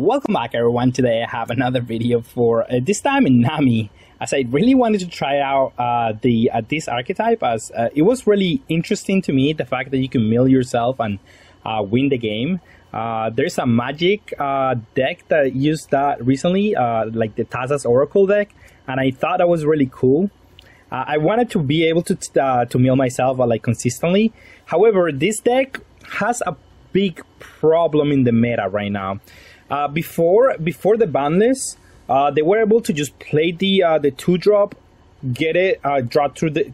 Welcome back everyone. Today I have another video for this time in Nami, as I really wanted to try out this archetype, as it was really interesting to me, the fact that you can mill yourself and win the game. There's a magic deck that used that recently, like the Taza's Oracle deck, and I thought that was really cool. I wanted to be able to mill myself like consistently. However, this deck has a big problem in the meta right now. Before the ban list, they were able to just play the 2-drop, get it,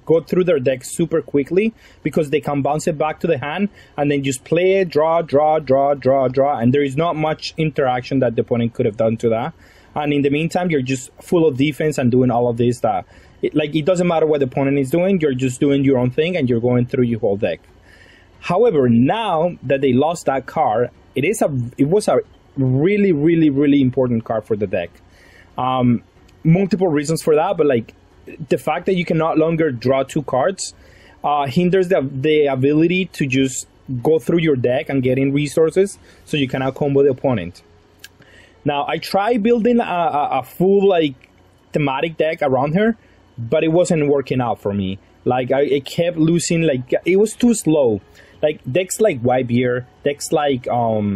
go through their deck super quickly, because they can bounce it back to the hand and then just play it, draw, and there is not much interaction that the opponent could have done to that. And in the meantime, you're just full of defense and doing all of this that it doesn't matter what the opponent is doing, you're just doing your own thing and you're going through your whole deck. However, now that they lost that card, it was a really important card for the deck. Multiple reasons for that, but like the fact that you can no longer draw 2 cards hinders the ability to just go through your deck and get in resources so you can out-combo the opponent. Now, I tried building a full like thematic deck around her, but it wasn't working out for me. Like I kept losing, like it was too slow. Like decks like Whitebeard, decks like Zoro,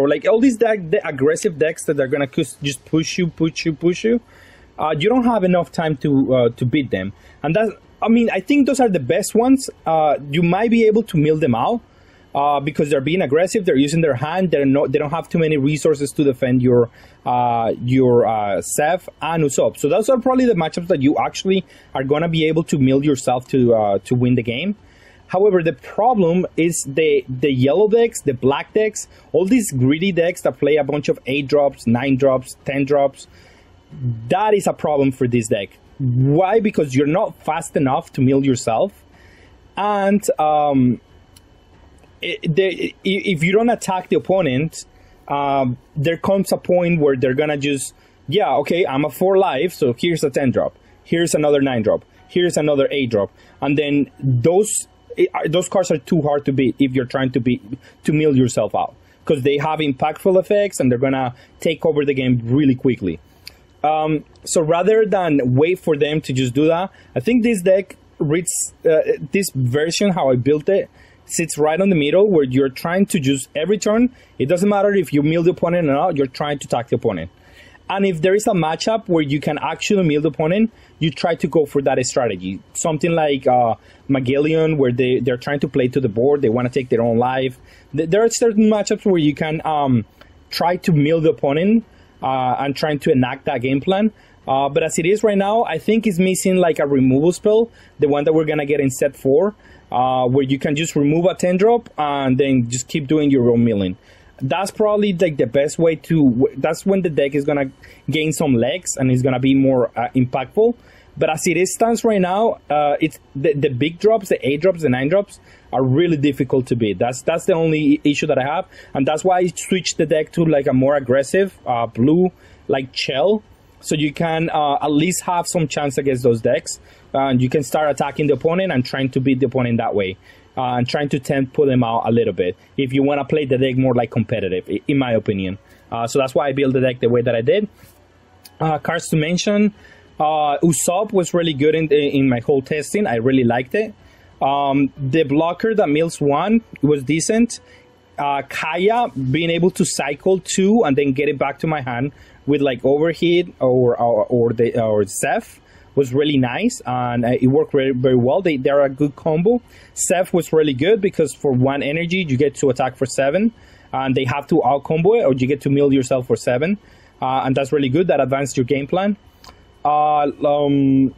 like all these the aggressive decks that are gonna just push you. You don't have enough time to beat them, and I think those are the best ones. You might be able to mill them out because they're being aggressive. They're using their hand. They don't have too many resources to defend your Seth and Usopp. So those are probably the matchups that you actually are gonna be able to mill yourself to win the game. However, the problem is the yellow decks, the black decks, all these greedy decks that play a bunch of 8-drops, 9-drops, 10-drops. That is a problem for this deck. Why? Because you're not fast enough to mill yourself. And if you don't attack the opponent, there comes a point where they're going to just, yeah, okay, I'm a 4 life, so here's a 10-drop. Here's another 9-drop. Here's another 8-drop. And then those cards are too hard to beat if you're trying to mill yourself out, because they have impactful effects and they're gonna take over the game really quickly. So rather than wait for them to just do that, I think this deck reads this version, how I built it, sits right on the middle, where you're trying to just every turn, it doesn't matter if you mill the opponent or not, you're trying to attack the opponent. And if there is a matchup where you can actually mill the opponent, you try to go for that strategy. Something like Magellan, where they're trying to play to the board, they want to take their own life. There are certain matchups where you can try to mill the opponent and trying to enact that game plan. But as it is right now, I think it's missing like a removal spell, the one that we're going to get in set 4, where you can just remove a 10-drop and then just keep doing your own milling. That's probably like the best way to, that's when the deck is going to gain some legs and it's going to be more impactful. But as it stands right now, it's the big drops, the 8-drops, the 9-drops are really difficult to beat. That's the only issue that I have. And that's why I switched the deck to like a more aggressive blue, like Shell. So you can at least have some chance against those decks. And you can start attacking the opponent and trying to beat the opponent that way. And trying to pull them out a little bit if you want to play the deck more like competitive, in my opinion. So that's why I built the deck the way that I did. Cards to mention, Usopp was really good in my whole testing. I really liked it. The blocker that mills 1 was decent. Kaya being able to cycle 2 and then get it back to my hand with like Overheat or Seth was really nice, and it worked very well. They're a good combo. Seth was really good because for 1 energy you get to attack for 7, and they have to out combo it, or you get to mill yourself for 7, and that's really good. That advanced your game plan. The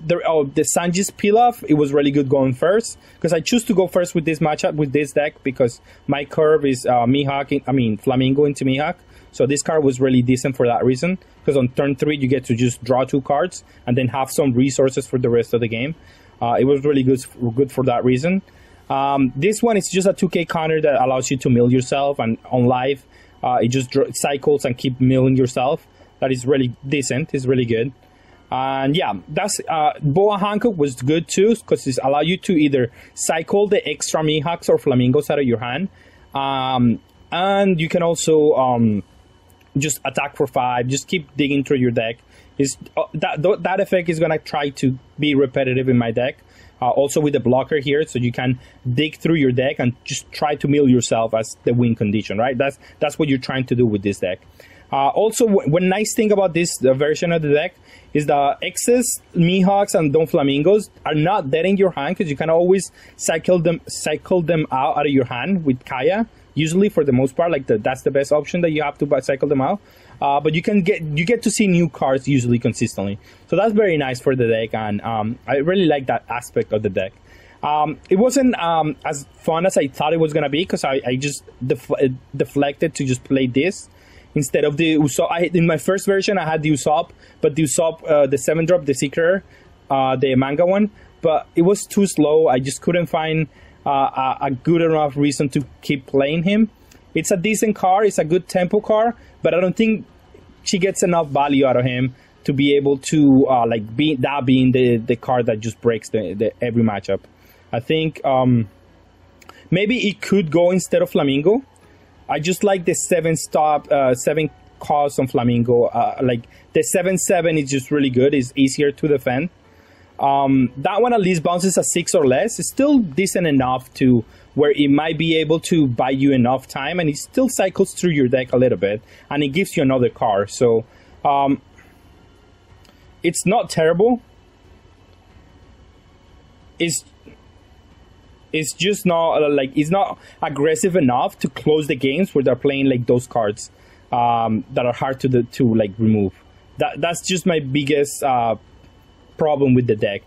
Sanji's Pilaf, it was really good going first, because I choose to go first with this matchup with this deck because my curve is Flamingo into Mihawk. So this card was really decent for that reason, because on turn 3 you get to just draw 2 cards and then have some resources for the rest of the game. It was really good for that reason. This one is just a 2k counter that allows you to mill yourself, and on live it just cycles and keep milling yourself. That is really decent. It's really good. And yeah, that's Boa Hancock was good too, because it allows you to either cycle the extra Mihawks or Flamingos out of your hand, And you can also just attack for 5. Just keep digging through your deck. That effect is gonna try to be repetitive in my deck. Also with the blocker here, so you can dig through your deck and just try to mill yourself as the win condition, right? That's what you're trying to do with this deck. Also, one nice thing about this version of the deck is the excess Mihawks and Don Flamingos are not dead in your hand, because you can always cycle them out of your hand with Kaya. Usually, for the most part, that's the best option that you have to cycle them out. But you get to see new cards usually consistently, so that's very nice for the deck, and I really like that aspect of the deck. It wasn't as fun as I thought it was gonna be, because I just deflected to just play this instead of the Usopp. In my first version, I had the Usopp, but the Usopp, the 7-drop, the Seeker, the manga one, but it was too slow. I just couldn't find a good enough reason to keep playing him. It's a decent card, it's a good tempo card, but I don't think she gets enough value out of him to be able to being the card that just breaks the every matchup. I think maybe it could go instead of Flamingo. I just like the 7 cost on Flamingo. Like the 7/7 is just really good. It's easier to defend. That one at least bounces a 6 or less. It's still decent enough to where it might be able to buy you enough time, and it still cycles through your deck a little bit, and it gives you another card. So it's not terrible. It's just not it's not aggressive enough to close the games where they're playing like those cards that are hard to remove. That's just my biggest problem with the deck.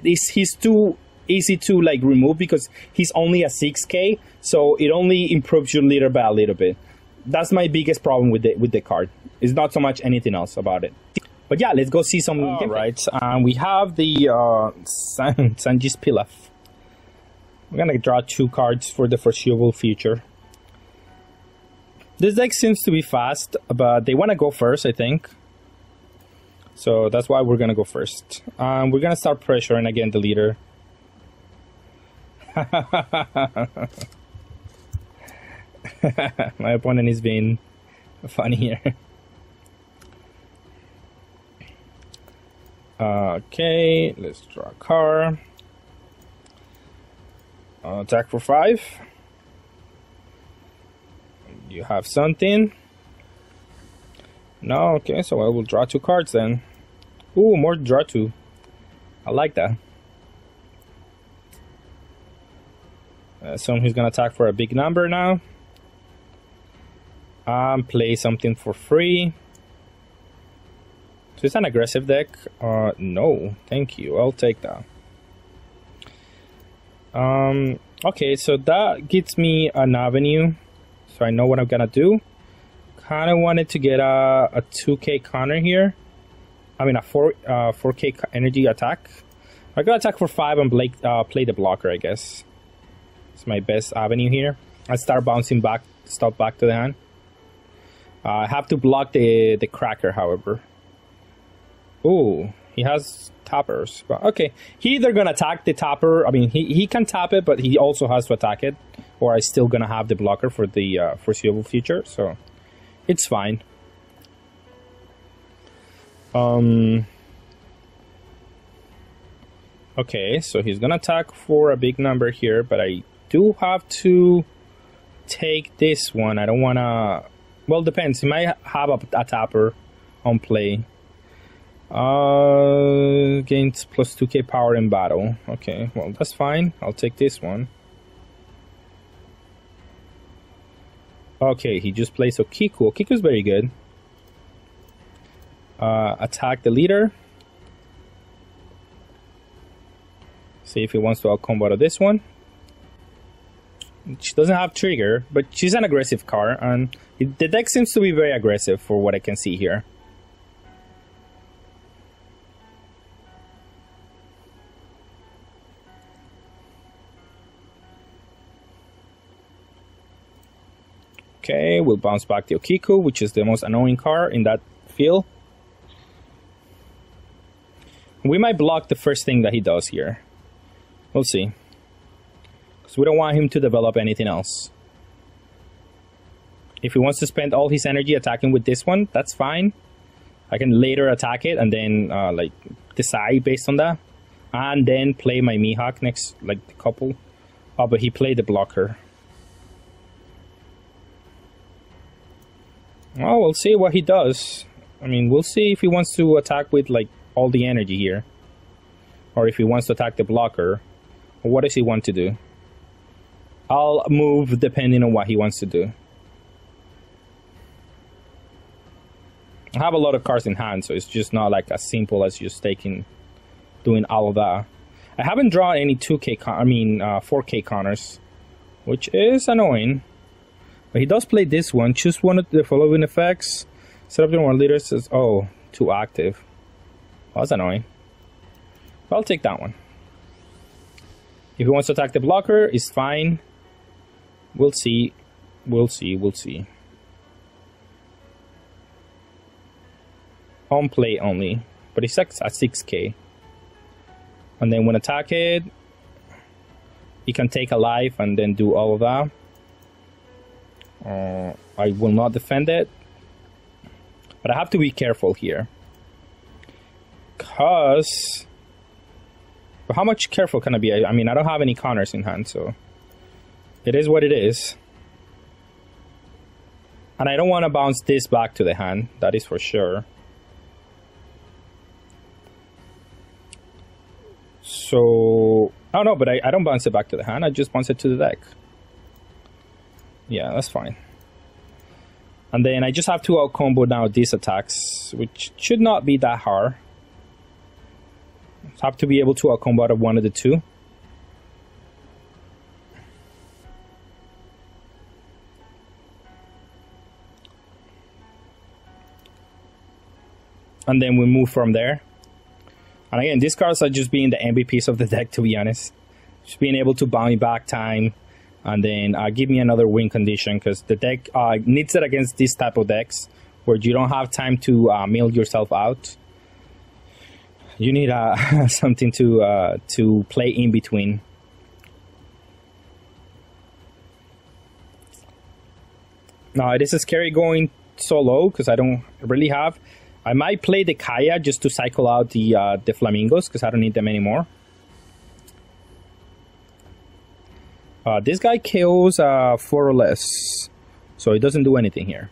He's too easy to remove because he's only a 6k, so it only improves your leader by a little bit. That's my biggest problem with the card. It's not so much anything else about it. But yeah, let's go see some gameplay. Right, we have the Sanji's Pilaf. We're gonna draw 2 cards for the foreseeable future. This deck seems to be fast, but they want to go first, I think. So that's why we're gonna go first. We're gonna start pressuring again the leader. My opponent is being funny here. Okay, let's draw a card. Attack for 5. You have something? No, okay, so I will draw 2 cards then. Ooh, more draw 2. I like that. Someone who's gonna attack for a big number now. Play something for free. So it's an aggressive deck. No, thank you. I'll take that. Okay, so that gives me an avenue, so I know what I'm gonna do. Kind of wanted to get a 2k counter here. I mean a 4k energy attack. I'm gonna attack for 5 and play the blocker, I guess. It's my best avenue here. I start bouncing back, stop back to the hand. I have to block the cracker, however. Ooh, he has tappers, but okay. He either gonna attack the tapper. I mean, he can tap it, but he also has to attack it, or I still gonna have the blocker for the foreseeable future. So it's fine. Okay, so he's gonna attack for a big number here, but I do have to take this one. I don't wanna. Well, depends. He might have a tapper on play. Gains plus 2k power in battle. Okay, well, that's fine. I'll take this one. Okay, he just plays Okiku. Okiku's very good. Attack the leader. See if he wants to out-combo this one. She doesn't have trigger, but she's an aggressive card, and the deck seems to be very aggressive for what I can see here. Okay, we'll bounce back the Okiku, which is the most annoying card in that field. We might block the first thing that he does here. We'll see. Because we don't want him to develop anything else. If he wants to spend all his energy attacking with this one, that's fine. I can later attack it and then like decide based on that, and then play my Mihawk next, like the couple. Oh, but he played the blocker. Oh, we'll see what he does. I mean, we'll see if he wants to attack with like all the energy here, or if he wants to attack the blocker. Or what does he want to do? I'll move depending on what he wants to do. I have a lot of cards in hand, so it's just not like as simple as just doing all of that. I haven't drawn any 4K counters, which is annoying. But he does play this one. Choose one of the following effects. Set up your one leader says, oh, too active. Well, that's annoying. But I'll take that one. If he wants to attack the blocker, it's fine. We'll see. We'll see. We'll see. On play only, but it's at 6K. And then when attack it, he can take a life and then do all of that. I will not defend it, but I have to be careful here. Cause, but how much careful can I be? I mean, I don't have any counters in hand, so it is what it is. And I don't want to bounce this back to the hand, that is for sure. So, oh no, but I don't bounce it back to the hand, I just bounce it to the deck. Yeah, that's fine. And then I just have to out-combo now these attacks, which should not be that hard. Have to be able to out-combo out of one of the two. And then we move from there. And again, these cards are just being the MVPs of the deck, to be honest. Just being able to buy me back time and then give me another win condition, because the deck needs it against this type of decks where you don't have time to mill yourself out. You need something to play in between. Now, it is scary going so low because I don't really have. I might play the Kaya just to cycle out the Flamingos because I don't need them anymore. This guy kills 4 or less, so he doesn't do anything here.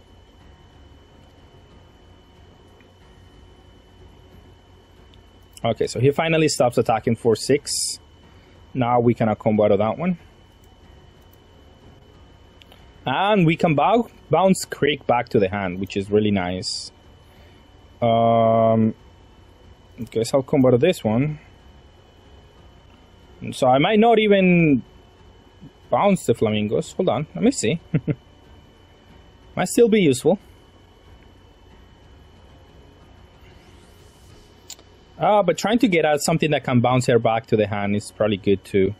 Okay, so he finally stops attacking for 6. Now we can combo out of that one. And we can bounce Creek back to the hand, which is really nice. Guess I'll combo to this one. So I might not even bounce the Flamingos. Hold on, let me see. Might still be useful. But trying to get out something that can bounce her back to the hand is probably good too.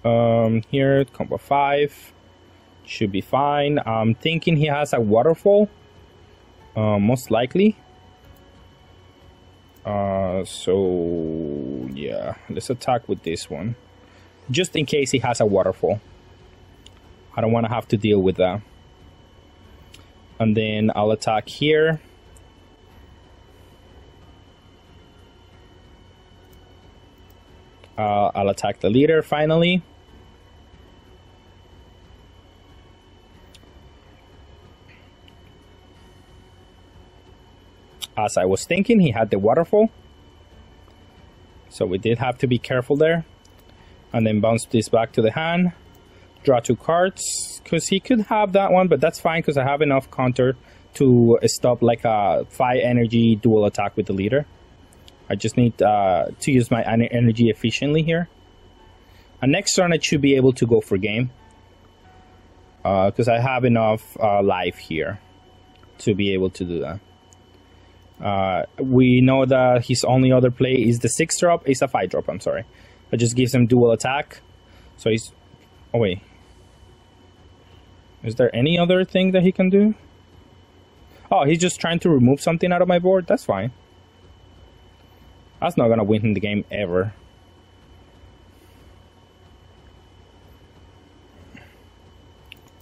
Here, combo 5. Should be fine. I'm thinking he has a waterfall. Most likely. So yeah, let's attack with this one. Just in case he has a waterfall. I don't want to have to deal with that. And then I'll attack here. I'll attack the leader finally. As I was thinking, he had the waterfall. So we did have to be careful there. And then bounce this back to the hand. Draw 2 cards. Because he could have that one, but that's fine because I have enough counter to stop like a 5 energy dual attack with the leader. I just need to use my energy efficiently here. And next turn I should be able to go for game. Because I have enough life here to be able to do that. We know that his only other play is the 6-drop. It's a 5-drop, I'm sorry. That just gives him dual attack. So he's... Oh, wait. Is there any other thing that he can do? Oh, he's just trying to remove something out of my board? That's fine. That's not gonna win him the game ever.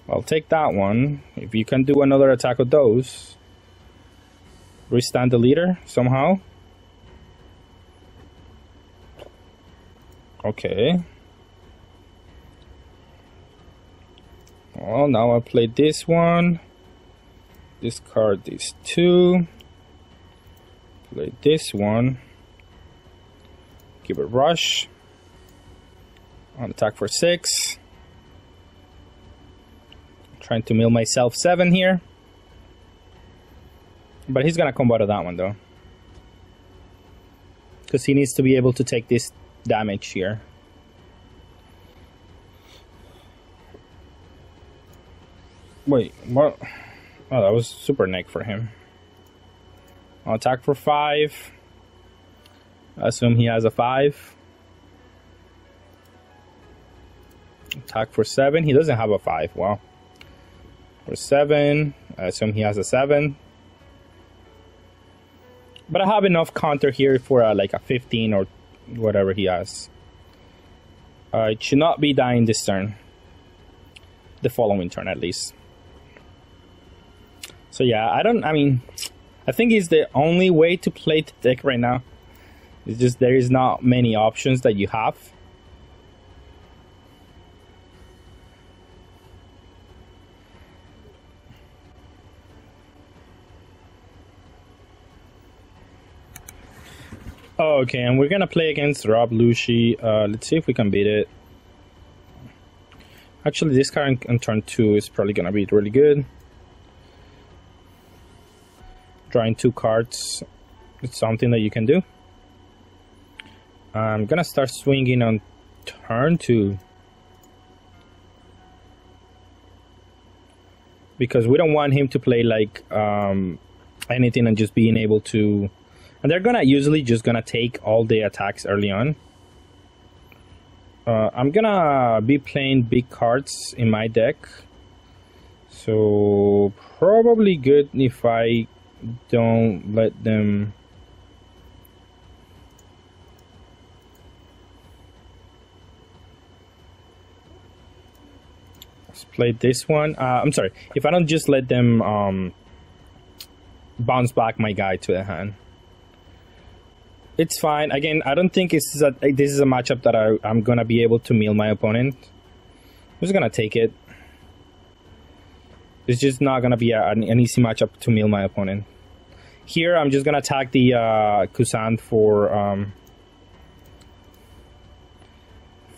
I'll take that one. If you can do another attack of those, restand the leader somehow. Okay. Well, now I play this one. Discard these two. Play this one. Give it rush. On attack for 6. Trying to mill myself 7 here. But he's gonna combo to that one though. Because he needs to be able to take this damage here. Wait, what? Oh, that was super neck for him. I'll attack for 5. I assume he has a 5. Attack for 7. He doesn't have a 5. Wow. For 7. I assume he has a 7. But I have enough counter here for like a 15 or whatever he has. It should not be dying this turn. The following turn at least. So yeah, I think it's the only way to play the deck right now. It's just there is not many options that you have. Oh, okay, and we're gonna play against Rob Lucy. Let's see if we can beat it. Actually, this card on turn 2 is probably gonna be really good. Drawing 2 cards, it's something that you can do. I'm gonna start swinging on turn 2. Because we don't want him to play like anything and just being able to... And they're gonna usually just gonna take all the attacks early on. I'm gonna be playing big cards in my deck. So probably good if I don't let them... Let's play this one. I'm sorry, if I don't just let them bounce back my guy to the hand. It's fine. Again, I don't think this is a matchup that I'm gonna be able to mill my opponent. I'm just gonna take it. It's just not gonna be an easy matchup to mill my opponent. Here, I'm just gonna attack the Kusan for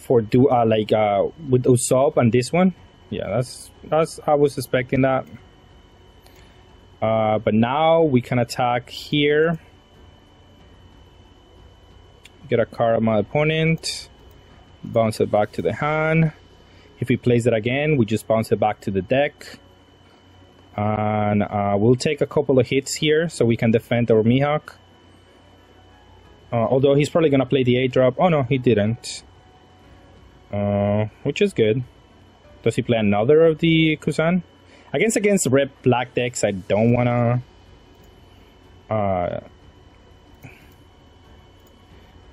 with Usopp and this one. Yeah, that's I was expecting that. But now we can attack here. Get a card of my opponent, bounce it back to the hand. If he plays it again, we just bounce it back to the deck. And we'll take a couple of hits here so we can defend our Mihawk. Although he's probably going to play the 8-drop. Oh no, he didn't. Which is good. Does he play another of the Kusan? Against red black decks, I don't want to...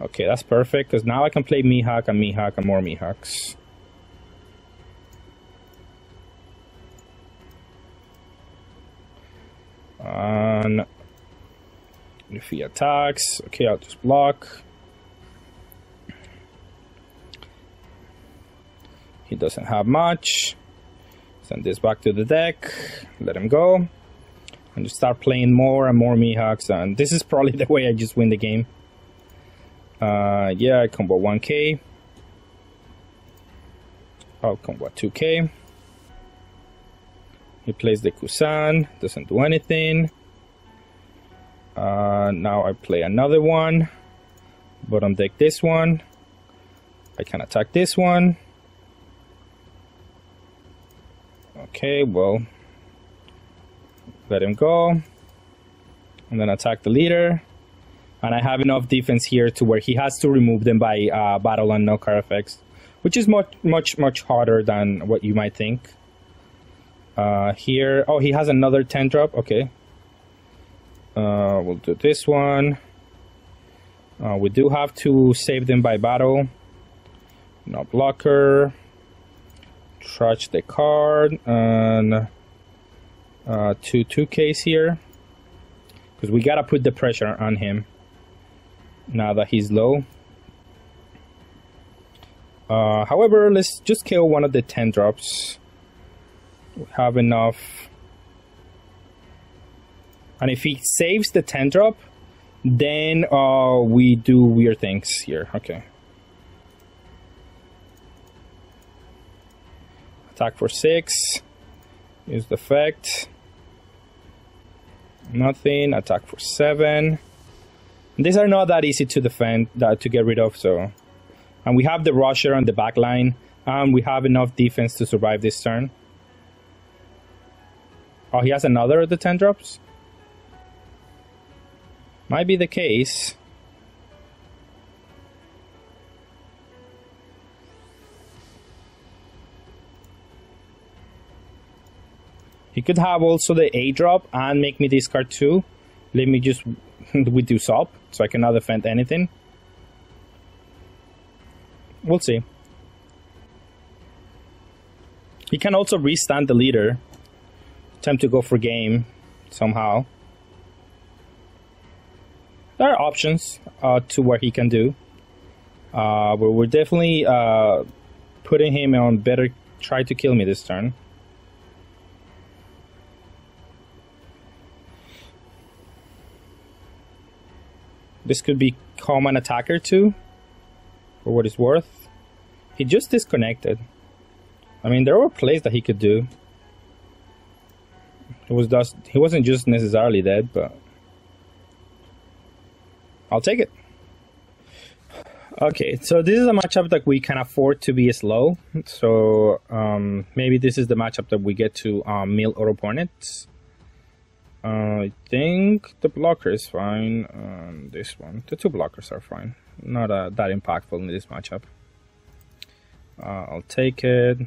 Okay, that's perfect, because now I can play Mihawk and more Mihawks. And if he attacks, okay, I'll just block. He doesn't have much. Send this back to the deck, let him go, and just start playing more and more Mihawks, and this is probably the way I just win the game. Yeah, I combo 1k. I'll combo 2k. He plays the Kusan, doesn't do anything. Now I play another one. Bottom deck this one. I can attack this one. Okay, well, let him go. And then attack the leader. And I have enough defense here to where he has to remove them by battle and no card effects, which is much harder than what you might think. Here, oh, he has another 10-drop. Okay, we'll do this one. We do have to save them by battle. No blocker. Trudge the card and 2Ks here. Because we gotta put the pressure on him now that he's low. However, let's just kill one of the 10 drops. We have enough. And if he saves the 10 drop, then we do weird things here. Okay. Attack for 6. Use the effect. Nothing. Attack for 7. These are not that easy to defend, to get rid of, so. And we have the rusher on the back line, and we have enough defense to survive this turn. Oh, he has another of the 10 drops? Might be the case. He could have also the A drop and make me discard 2. Let me just reduce up so I cannot defend anything. We'll see. He can also restand the leader. Attempt to go for game somehow. There are options to what he can do. But we're definitely putting him on better try to kill me this turn. This could become an attacker too, for what it's worth. He just disconnected. I mean, there were plays that he could do. He wasn't just necessarily dead, but I'll take it. Okay, so this is a matchup that we can afford to be slow. So maybe this is the matchup that we get to mill our opponents. I think the blocker is fine. This one, the 2 blockers are fine. Not that impactful in this matchup. I'll take it.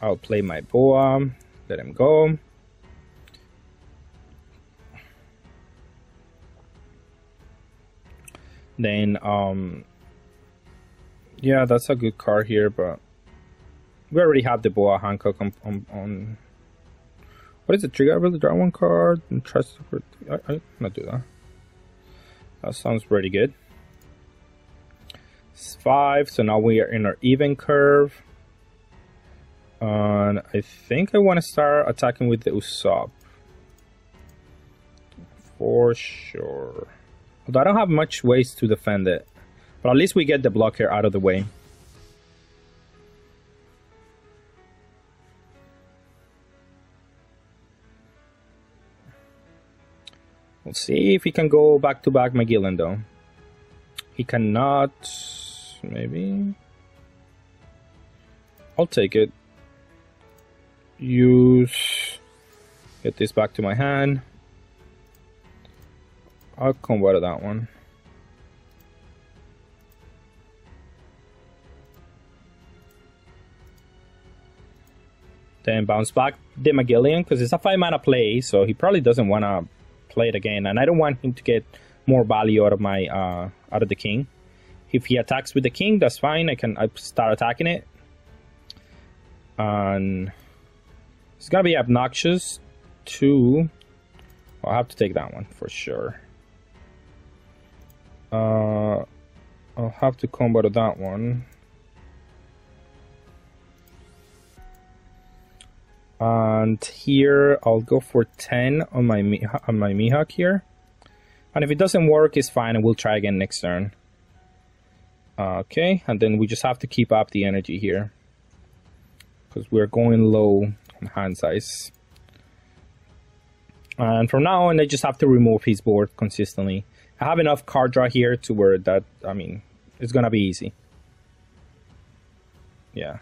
I'll play my boa. Let him go. Then, yeah, that's a good card here, but we already have the boa Hancock on. What is the trigger? I really draw 1 card and trust. I'm not do that. That sounds pretty good. It's 5, so now we are in our even curve. And I think I want to start attacking with the Usopp. For sure. Although I don't have much ways to defend it. But at least we get the blocker out of the way. We'll see if he can go back-to-back Magellan, though. He cannot... Maybe... I'll take it. Use... Get this back to my hand. I'll convert that one. Then bounce back the Magellan, because it's a 5-mana play, so he probably doesn't want to play it again, and I don't want him to get more value out of my out of the king. If he attacks with the king, that's fine. I start attacking it, and it's gonna be obnoxious to. I'll have to take that one for sure. I'll have to combo to that one. And here I'll go for 10 on my Mihawk here. And if it doesn't work, it's fine, and we'll try again next turn. Okay, and then we just have to keep up the energy here, because we're going low on hand size. And from now on, I just have to remove his board consistently. I have enough card draw here to where that, I mean, it's gonna be easy. Yeah.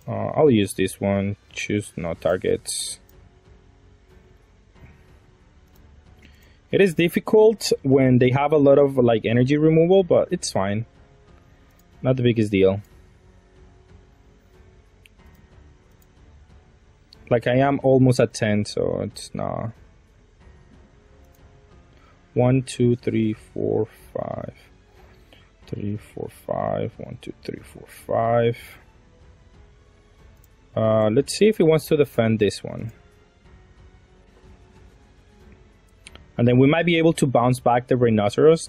I'll use this one, choose no targets. It is difficult when they have a lot of like energy removal, but it's fine. Not the biggest deal. Like I am almost at 10, so it's not. 1, 2, 3, 4, 5. 3, 4, 5. 1, 2, 3, 4, 5. Let's see if he wants to defend this one. And then we might be able to bounce back the Rhinoceros.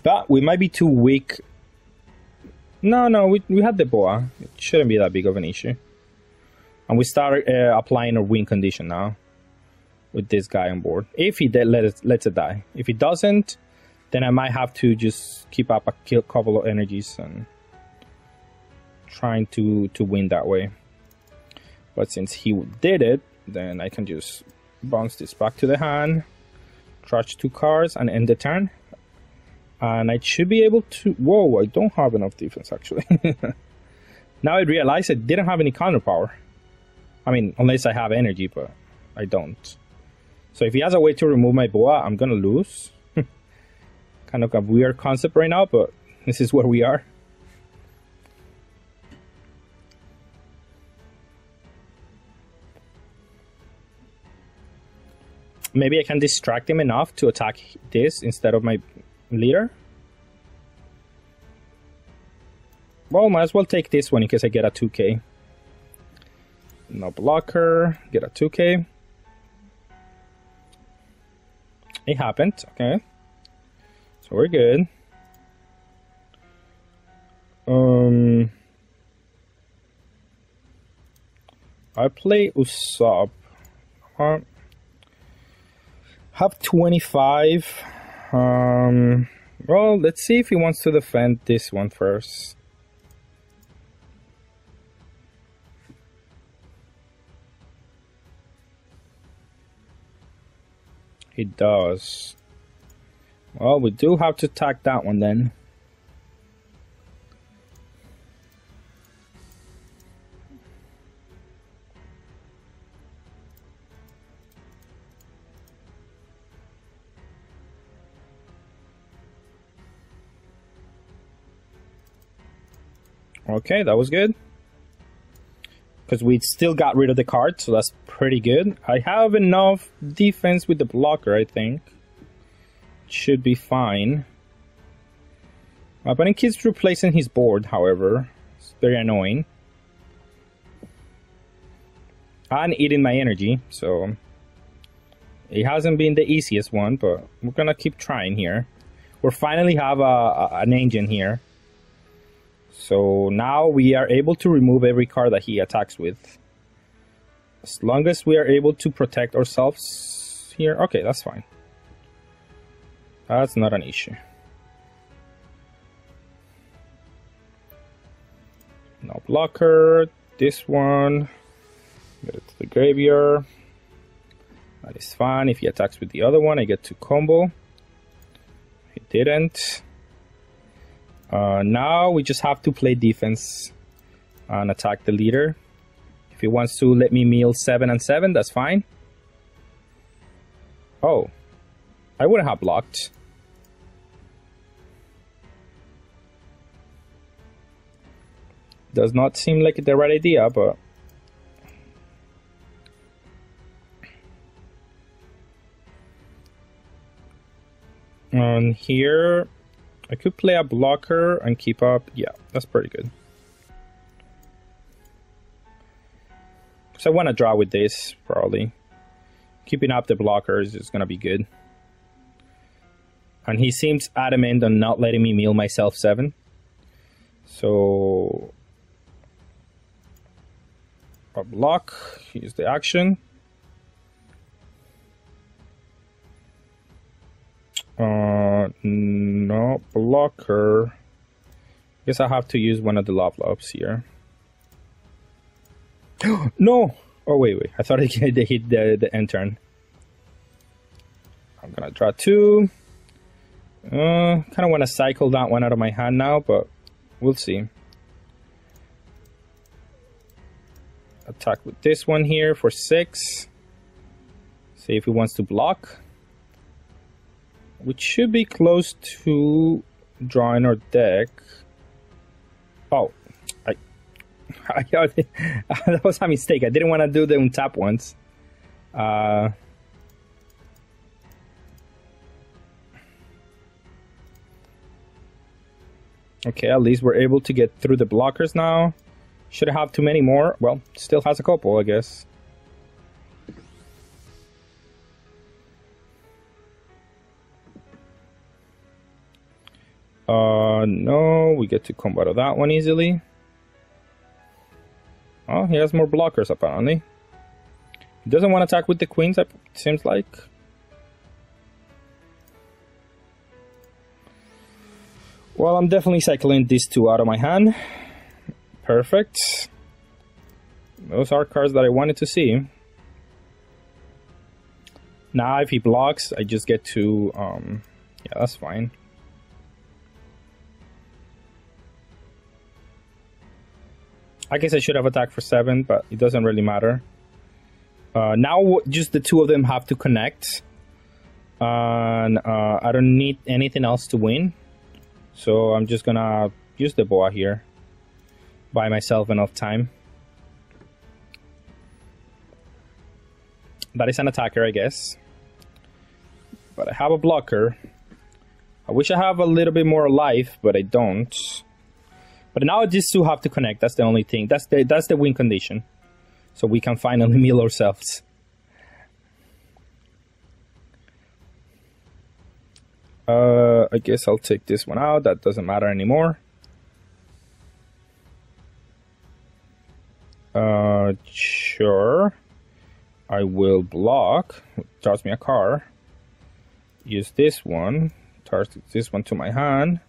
But we might be too weak. No, we had the Boa. It shouldn't be that big of an issue. And we start applying a win condition now. With this guy on board. If he lets it die. If he doesn't, then I might have to just keep up a couple of energies and trying to win that way. But since he did it, then I can just bounce this back to the hand, trudge 2 cards, and end the turn. And I should be able to... Whoa, I don't have enough defense, actually. Now I realize I didn't have any counter power. I mean, unless I have energy, but I don't. So if he has a way to remove my Boa, I'm gonna lose. Kind of a weird concept right now, but this is where we are. Maybe I can distract him enough to attack this instead of my leader. Well, might as well take this one in case I get a 2k. No blocker, get a 2k. It happened, okay. So we're good. I play Usopp. Have 25. Well, let's see if he wants to defend this one first. He does. Well, we do have to attack that one then. Okay, that was good. Because we still got rid of the card, so that's pretty good. I have enough defense with the blocker, I think. Should be fine. My opponent keeps replacing his board, however. It's very annoying. And eating my energy, so... It hasn't been the easiest one, but we're gonna keep trying here. We finally have an engine here. So now we are able to remove every card that he attacks with. As long as we are able to protect ourselves here. Okay, that's fine. That's not an issue. No blocker. This one. Get it to the graveyard. That is fine. If he attacks with the other one, I get to combo. He didn't. Now we just have to play defense and attack the leader. If he wants to let me meal 7 and 7, that's fine. Oh, I wouldn't have blocked. Does not seem like the right idea, but... And here... I could play a blocker and keep up. Yeah, that's pretty good. Because I want to draw with this, probably. Keeping up the blockers is going to be good. And he seems adamant on not letting me meal myself 7. So... a block. Here's the action. No blocker. Guess I have to use one of the lobs here. No! Oh wait. I thought I hit the end turn. I'm gonna draw 2. Kind of want to cycle that one out of my hand now, but we'll see. Attack with this one here for 6. See if he wants to block. Which should be close to drawing our deck. Oh, that was a mistake. I didn't want to do the untap ones. Okay, at least we're able to get through the blockers now. Shouldn't have too many more. Well, still has a couple, I guess. No, we get to combo out of that one easily. Oh, he has more blockers apparently. He doesn't want to attack with the queens, it seems like. Well, I'm definitely cycling these two out of my hand. Perfect. Those are cards that I wanted to see. Now if he blocks, I just get to... yeah, that's fine. I guess I should have attacked for 7, but it doesn't really matter. Now just the two of them have to connect. And I don't need anything else to win. So I'm just gonna use the boa here. Buy myself enough time. That is an attacker, I guess. But I have a blocker. I wish I have a little bit more life, but I don't. But now these two have to connect. That's the only thing. That's the win condition. So we can finally mill ourselves. I guess I'll take this one out. That doesn't matter anymore. Sure. I will block. Toss me a card. Use this one. Toss this one to my hand.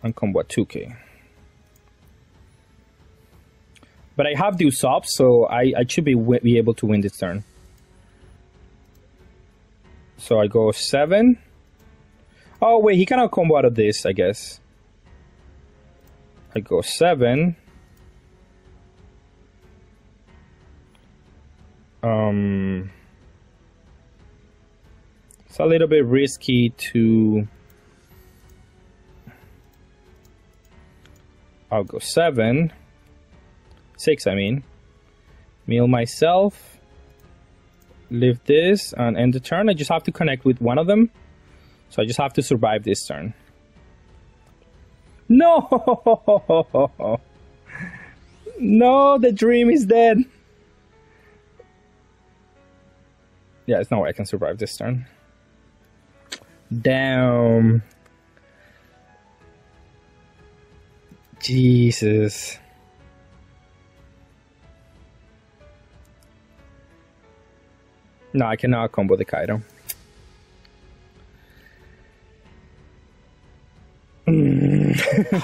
And combo at 2k. But I have the Usopp, so I should be able to win this turn. So I go 7. Oh wait, he cannot combo out of this, I guess. I go 7. It's a little bit risky to... I'll go 7. 6, I mean. Mill myself. Leave this and end the turn. I just have to connect with one of them. So I just have to survive this turn. No! No, the dream is dead. Yeah, there's no way I can survive this turn. Damn. Jesus. No, I cannot combo the Kaido.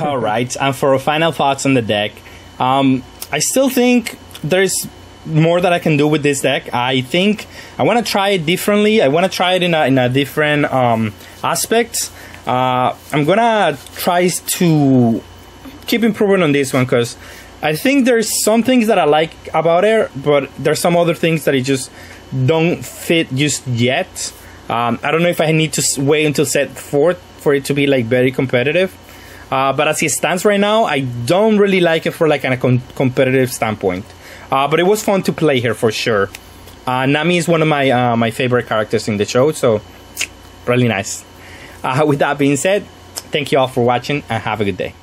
Alright, and for final thoughts on the deck, I still think there's more that I can do with this deck. I think I want to try it differently. I want to try it in a different aspect. I'm gonna try to keep improving on this one because I think there's some things that I like about it, but there's some other things that it just don't fit just yet. I don't know if I need to wait until set 4 for it to be like very competitive. But as it stands right now, I don't really like it for like a competitive standpoint. But it was fun to play here for sure. Nami is one of my favorite characters in the show, so really nice. With that being said, thank you all for watching and have a good day.